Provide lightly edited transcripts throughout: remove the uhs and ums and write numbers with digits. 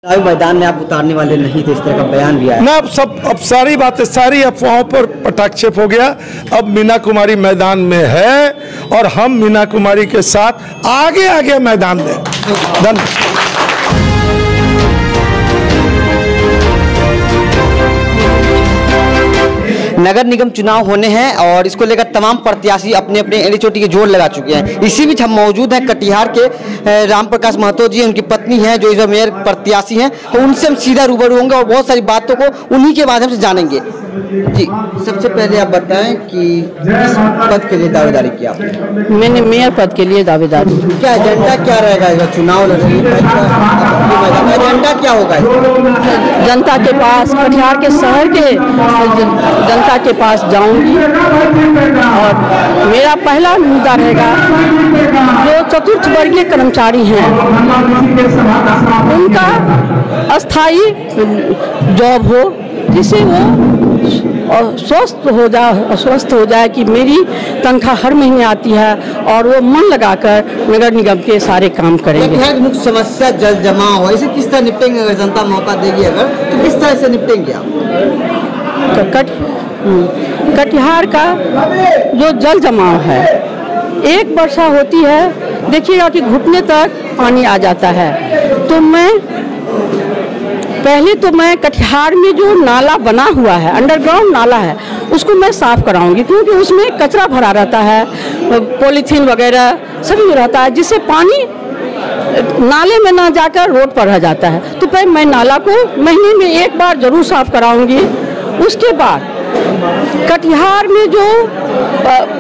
मैदान में आप उतारने वाले नहीं थे, इस तरह का बयान भी आया ना। अब सारी बातें, सारी अफवाहों पर पटाक्षेप हो गया। अब मीना कुमारी मैदान में है और हम मीना कुमारी के साथ आगे आगे मैदान में। धन्यवाद। नगर निगम चुनाव होने हैं और इसको लेकर तमाम प्रत्याशी अपने अपने एड़ी चोटी के जोर लगा चुके हैं। इसी बीच हम मौजूद हैं कटिहार के राम प्रकाश महतो जी, उनकी पत्नी हैं जो इस बार मेयर प्रत्याशी हैं, तो उनसे हम सीधा रूबरू होंगे और बहुत सारी बातों को उन्हीं के माध्यम से जानेंगे। जी, सबसे पहले आप बताएं कि किस पद के लिए दावेदारी किया आपने? मैंने मेयर पद के लिए दावेदारी। क्या एजेंडा क्या रहेगा इस चुनाव लड़ने का? एजेंडा क्या होगा? जनता के पास, कटिहार के शहर के जनता के पास जाऊंगी और मेरा पहला मुद्दा रहेगा जो चतुर्थ वर्गीय कर्मचारी हैं उनका अस्थायी जॉब हो, जिससे वो स्वस्थ हो जाए कि मेरी तनख्वाह हर महीने आती है और वो मन लगाकर नगर निगम के सारे काम करेंगे। मुख्य समस्या जल जमाव हो, इसे किस तरह निपटेंगे? अगर जनता मौका देगी अगर, तो किस तरह से निपटेंगे आप? कटिहार का जो जल जमाव है, एक वर्षा होती है, देखिएगा कि घुटने तक पानी आ जाता है। तो मैं कटिहार में जो नाला बना हुआ है, अंडरग्राउंड नाला है, उसको मैं साफ कराऊंगी, क्योंकि उसमें कचरा भरा रहता है, पॉलीथीन वगैरह सभी रहता है, जिससे पानी नाले में ना जाकर रोड पर रह जाता है। तो मैं नाला को महीने में एक बार जरूर साफ कराऊंगी। उसके बाद कटिहार में जो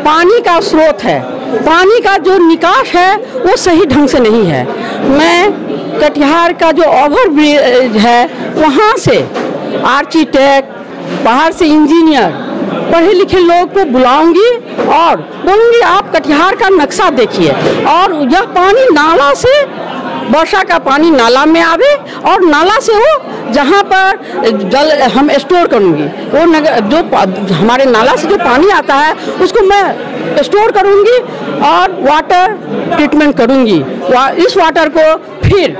पानी का स्रोत है, पानी का जो निकास है, वो सही ढंग से नहीं है। मैं कटिहार का जो ओवर ब्रिज है, वहाँ से आर्किटेक्ट, बाहर से इंजीनियर, पढ़े लिखे लोग को बुलाऊंगी और बोलूँगी आप कटिहार का नक्शा देखिए और यह पानी नाला से, वर्षा का पानी नाला में आवे और नाला से वो जहाँ पर जल हम स्टोर करूँगी, वो जो हमारे नाला से जो पानी आता है उसको मैं स्टोर करूँगी और वाटर ट्रीटमेंट करूँगी। इस वाटर को फिर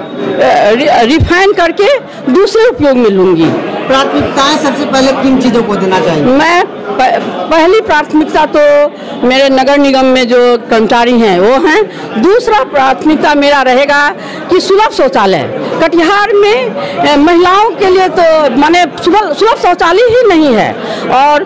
रिफाइन करके दूसरे उपयोग में लूँगी। प्राथमिकताएं सबसे पहले किन चीज़ों को देना चाहिए? मैं पहली प्राथमिकता तो मेरे नगर निगम में जो कर्मचारी हैं वो हैं। दूसरा प्राथमिकता मेरा रहेगा कि सुलभ शौचालय। कटिहार में महिलाओं के लिए तो माने सुलभ शौचालय ही नहीं है, और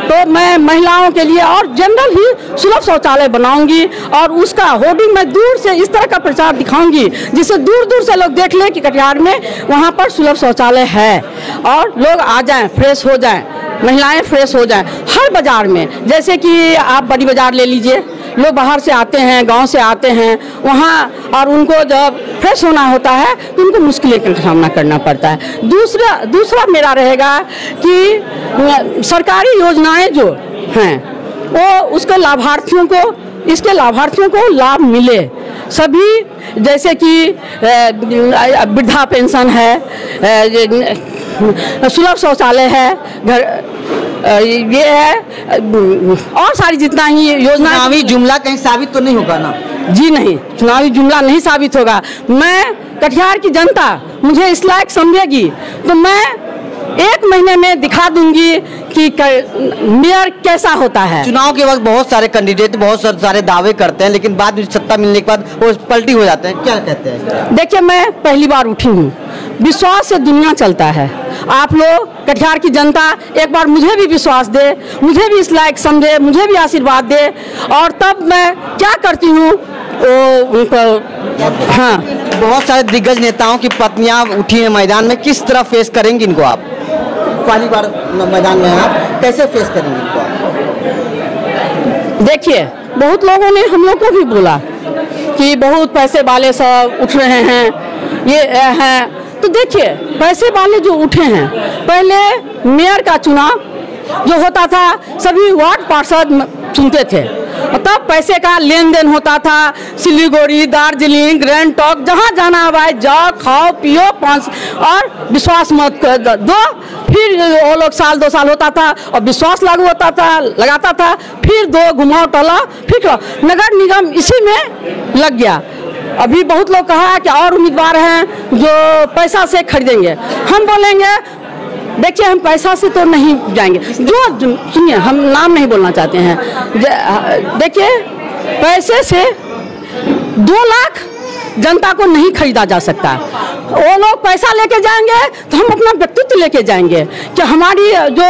तो मैं महिलाओं के लिए और जनरल ही सुलभ शौचालय बनाऊंगी और उसका होर्डिंग मैं दूर से इस तरह का प्रचार दिखाऊंगी जिससे दूर दूर से लोग देख लें कि कटिहार में वहाँ पर सुलभ शौचालय है और लोग आ जाएं, फ्रेश हो जाएं, महिलाएं फ्रेश हो जाएं। हर बाज़ार में, जैसे कि आप बड़ी बाज़ार ले लीजिए, लोग बाहर से आते हैं, गांव से आते हैं वहाँ, और उनको जब फ्रेश होना होता है तो उनको मुश्किलें का सामना करना पड़ता है। दूसरा मेरा रहेगा कि सरकारी योजनाएं जो हैं वो उसके लाभार्थियों को, इसके लाभार्थियों को लाभ मिले सभी, जैसे कि वृद्धा पेंशन है, सुलभ शौचालय है, घर ये है, और सारी जितना ही योजना। चुनावी जुमला कहीं साबित तो नहीं होगा ना? जी नहीं, चुनावी जुमला नहीं साबित होगा। मैं कटिहार की जनता मुझे इस लायक समझेगी तो मैं 1 महीने में दिखा दूंगी कि मेयर कैसा होता है। चुनाव के वक्त बहुत सारे कैंडिडेट बहुत सारे दावे करते हैं, लेकिन बाद में सत्ता मिलने के बाद वो पलटी हो जाते हैं। क्या कहते हैं? देखिए, मैं पहली बार उठी हूँ, विश्वास से दुनिया चलता है। आप लोग कटिहार की जनता एक बार मुझे भी विश्वास दे, मुझे भी इस लायक समझे, मुझे भी आशीर्वाद दे, और तब मैं क्या करती हूँ उनको। हाँ, बहुत सारे दिग्गज नेताओं की पत्नियां उठी हैं मैदान में, किस तरह फेस करेंगी इनको आप? पहली बार मैदान में आप कैसे फेस करेंगे इनको आप? देखिए, बहुत लोगों ने हम लोग को भी बोला कि बहुत पैसे वाले सब उठ रहे हैं, ये हैं। तो देखिए, पैसे वाले जो उठे हैं, पहले मेयर का चुनाव जो होता था सभी वार्ड पार्षद चुनते थे, तब पैसे का लेन देन होता था। सिलीगुड़ी, दार्जिलिंग, गैंगटॉक, जहाँ जाना है भाई जाओ, खाओ पियो, 5 और विश्वास मत दो। फिर वो लोग साल 2 साल होता था और विश्वास लागू होता था, लगाता था, फिर 2 घुमाओ टला, फिर नगर निगम इसी में लग गया। अभी बहुत लोग कहा कि और उम्मीदवार हैं जो पैसा से खरीदेंगे। हम बोलेंगे देखिए हम पैसा से तो नहीं जाएंगे, जो सुनिए हम नाम नहीं बोलना चाहते हैं। देखिए पैसे से 2 लाख जनता को नहीं खरीदा जा सकता। वो लोग पैसा लेके जाएंगे तो हम अपना व्यक्तित्व लेके जाएंगे कि हमारी जो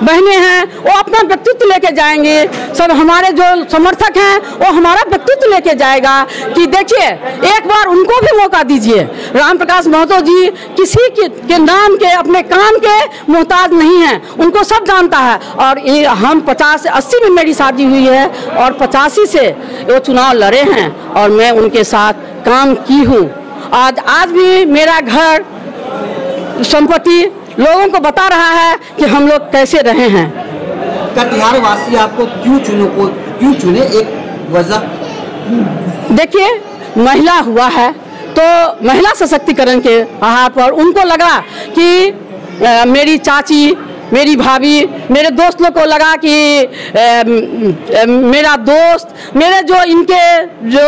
बहनें हैं वो अपना व्यक्तित्व लेके जाएंगे, सब हमारे जो समर्थक हैं वो हमारा व्यक्तित्व लेके जाएगा कि देखिए एक बार उनको भी मौका दीजिए। राम प्रकाश महतो जी किसी के नाम के अपने काम के मोहताज नहीं हैं, उनको सब जानता है। और हम 50 से 80 में मेरी शादी हुई है और 85 से वो चुनाव लड़े हैं और मैं उनके साथ काम की हूँ। आज भी मेरा घर संपत्ति लोगों को बता रहा है कि हम लोग कैसे रहे हैं। कटिहार वासी आपको क्यों चुने, एक वजह? देखिए महिला हुआ है तो महिला सशक्तिकरण के आधार पर उनको लगा कि मेरी चाची, मेरी भाभी, मेरे दोस्त लोग को लगा कि मेरा दोस्त, मेरे जो इनके जो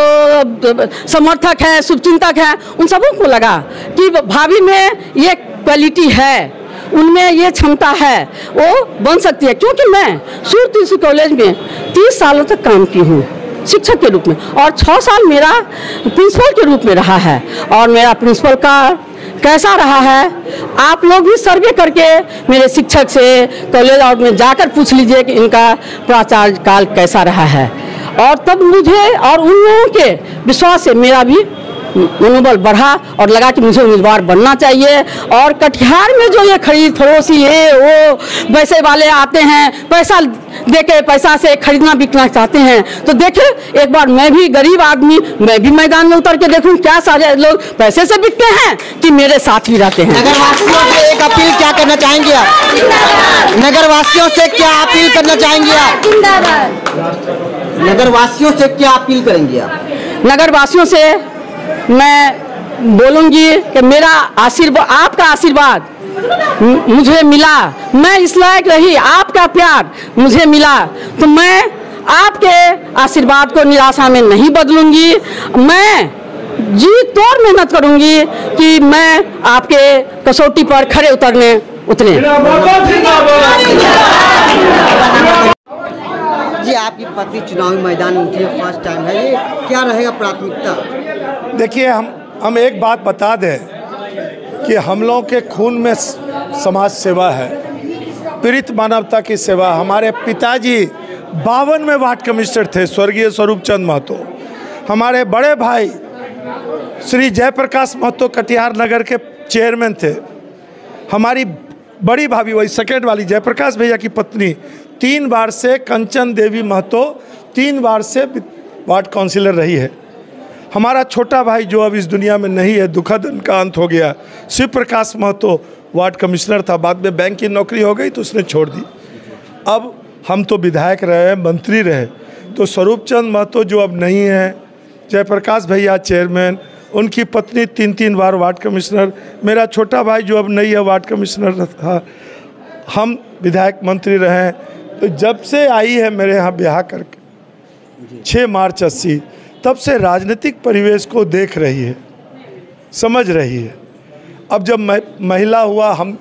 समर्थक हैं, शुभचिंतक हैं, उन सबों को लगा कि भाभी में ये क्वालिटी है, उनमें ये क्षमता है, वो बन सकती है। क्योंकि मैं सूर्य कॉलेज में 30 सालों तक काम की हूँ शिक्षक के रूप में और 6 साल मेरा प्रिंसिपल के रूप में रहा है। और मेरा प्रिंसिपल का कैसा रहा है आप लोग भी सर्वे करके मेरे शिक्षक से कॉलेज और में जाकर पूछ लीजिए कि इनका प्राचार्य काल कैसा रहा है। और तब मुझे और उन लोगों के विश्वास से मेरा भी मनोबल बढ़ा और लगा कि मुझे उम्मीदवार बनना चाहिए। और कटिहार में जो ये खरीद फरोशी ये वो वैसे वाले आते हैं, पैसा देके पैसा से खरीदना बिकना चाहते हैं, तो देखिए एक बार मैं भी गरीब आदमी, मैं भी मैदान में उतर के देखूं क्या सारे लोग पैसे से बिकते हैं कि मेरे साथ भी रहते हैं। नगरवासियों से एक अपील क्या करना चाहेंगे आप? नगरवासियों से क्या अपील करना चाहेंगे आप? नगरवासियों से क्या अपील करेंगे आप? नगरवासियों से मैं बोलूँगी कि मेरा आशीर्वाद, आपका आशीर्वाद मुझे मिला, मैं इस लायक रही, आपका प्यार मुझे मिला, तो मैं आपके आशीर्वाद को निराशा में नहीं बदलूंगी। मैं जी तोड़ मेहनत करूंगी कि मैं आपके कसौटी पर खड़े उतरे। जी आपकी पत्नी चुनावी मैदान में उठी है, फर्स्ट टाइम है, ये क्या रहेगा प्राथमिकता? देखिए हम एक बात बता दें कि हम लोगों के खून में समाज सेवा है, पीड़ित मानवता की सेवा। हमारे पिताजी 52 में वार्ड कमिश्नर थे, स्वर्गीय स्वरूप चंद महतो। हमारे बड़े भाई श्री जयप्रकाश महतो कटिहार नगर के चेयरमैन थे। हमारी बड़ी भाभी वही सेकेंड वाली जयप्रकाश भैया की पत्नी 3 बार से कंचन देवी महतो 3 बार से वार्ड काउंसिलर रही है। हमारा छोटा भाई जो अब इस दुनिया में नहीं है, दुखद उनका अंत हो गया, शिव प्रकाश महतो वार्ड कमिश्नर था, बाद में बैंक की नौकरी हो गई तो उसने छोड़ दी। अब हम तो विधायक रहे, मंत्री रहे, तो स्वरूप चंद महतो जो अब नहीं है, जयप्रकाश भैया चेयरमैन, उनकी पत्नी 3 बार वार्ड कमिश्नर, मेरा छोटा भाई जो अब नहीं है वार्ड कमिश्नर था, हम विधायक मंत्री रहे। तो जब से आई है मेरे यहाँ ब्याह करके 6 मार्च 80, तब से राजनीतिक परिवेश को देख रही है, समझ रही है। अब जब महिला हुआ, हम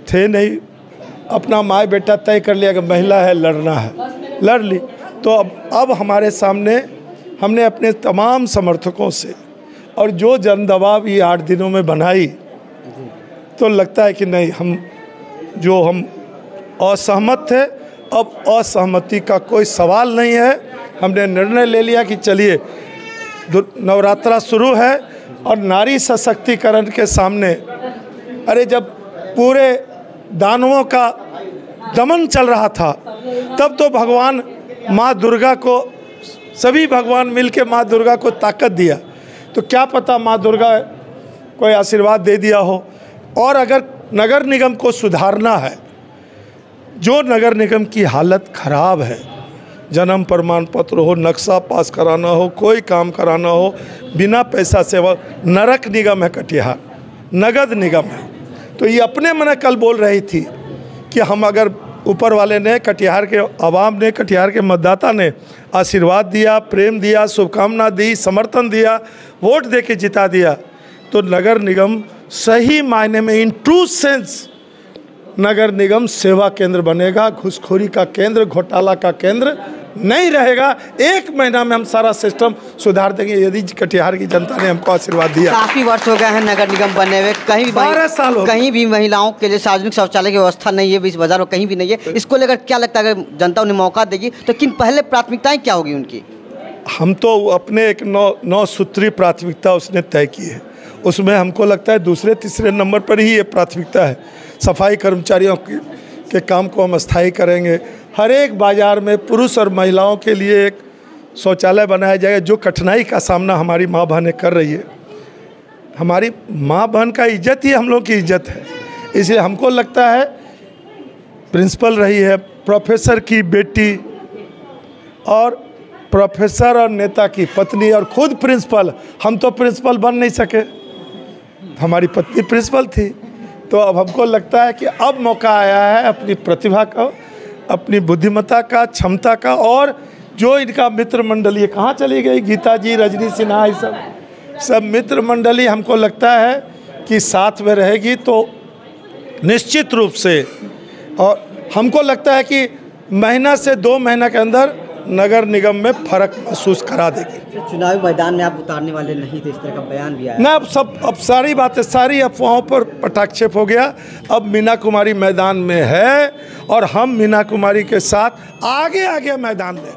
थे नहीं, अपना माँ बेटा तय कर लिया कि महिला है लड़ना है, लड़ ली। तो अब हमारे सामने हमने अपने तमाम समर्थकों से और जो जन दबाव ये 8 दिनों में बनाई, तो लगता है कि नहीं, हम असहमत थे, अब असहमति का कोई सवाल नहीं है। हमने निर्णय ले लिया कि चलिए नवरात्रा शुरू है और नारी सशक्तिकरण के सामने, अरे जब पूरे दानवों का दमन चल रहा था, तब तो भगवान माँ दुर्गा को, सभी भगवान मिलके माँ दुर्गा को ताकत दिया, तो क्या पता माँ दुर्गा कोई आशीर्वाद दे दिया हो। और अगर नगर निगम को सुधारना है, जो नगर निगम की हालत खराब है, जन्म प्रमाण पत्र हो, नक्शा पास कराना हो, कोई काम कराना हो, बिना पैसा सेवा, नरक निगम है कटिहार, नगद निगम है। तो ये अपने मन कल बोल रही थी कि हम अगर ऊपर वाले ने, कटिहार के आवाम ने, कटिहार के मतदाता ने आशीर्वाद दिया, प्रेम दिया, शुभकामना दी, समर्थन दिया, वोट दे के जिता दिया, तो नगर निगम सही मायने में इन ट्रू सेंस नगर निगम सेवा केंद्र बनेगा, घूसखोरी का केंद्र, घोटाला का केंद्र नहीं रहेगा। 1 महीना में हम सारा सिस्टम सुधार देंगे यदि कटिहार की जनता ने हमको आशीर्वाद दिया। काफ़ी वर्ष हो गए हैं नगर निगम बने हुए, कहीं भी 12 साल हो गए। कहीं भी महिलाओं के लिए सार्वजनिक शौचालय की व्यवस्था नहीं है, इस बाजार में कहीं भी नहीं है। इसको लेकर क्या लगता है, अगर जनता उन्हें मौका देगी तो किन पहले प्राथमिकताएं क्या होगी उनकी? हम तो अपने एक 9 सूत्री प्राथमिकता उसने तय की है, उसमें हमको लगता है दूसरे तीसरे नंबर पर ही ये प्राथमिकता है। सफाई कर्मचारियों के काम को हम स्थायी करेंगे। हर एक बाज़ार में पुरुष और महिलाओं के लिए एक शौचालय बनाया जाएगा। जो कठिनाई का सामना हमारी माँ बहनें कर रही है, हमारी माँ बहन का इज्जत ही हम लोग की इज्जत है, इसलिए हमको लगता है प्रिंसिपल रही है, प्रोफेसर की बेटी और प्रोफेसर और नेता की पत्नी और खुद प्रिंसिपल, हम तो प्रिंसिपल बन नहीं सके, हमारी पत्नी प्रिंसिपल थी, तो अब हमको लगता है कि अब मौका आया है अपनी प्रतिभा का, अपनी बुद्धिमत्ता का, क्षमता का, और जो इनका मित्र मंडली कहाँ चली गई, गीता जी, रजनी सिन्हा, सब मित्र मंडली हमको लगता है कि साथ में रहेगी तो निश्चित रूप से, और हमको लगता है कि महीना से 2 महीना के अंदर नगर निगम में फर्क महसूस करा देगी। चुनावी मैदान में आप उतारने वाले नहीं थे, इस तरह का बयान भी आया ना। अब सारी बातें, सारी अफवाहों पर पटाक्षेप हो गया। अब मीना कुमारी मैदान में है और हम मीना कुमारी के साथ आगे मैदान में।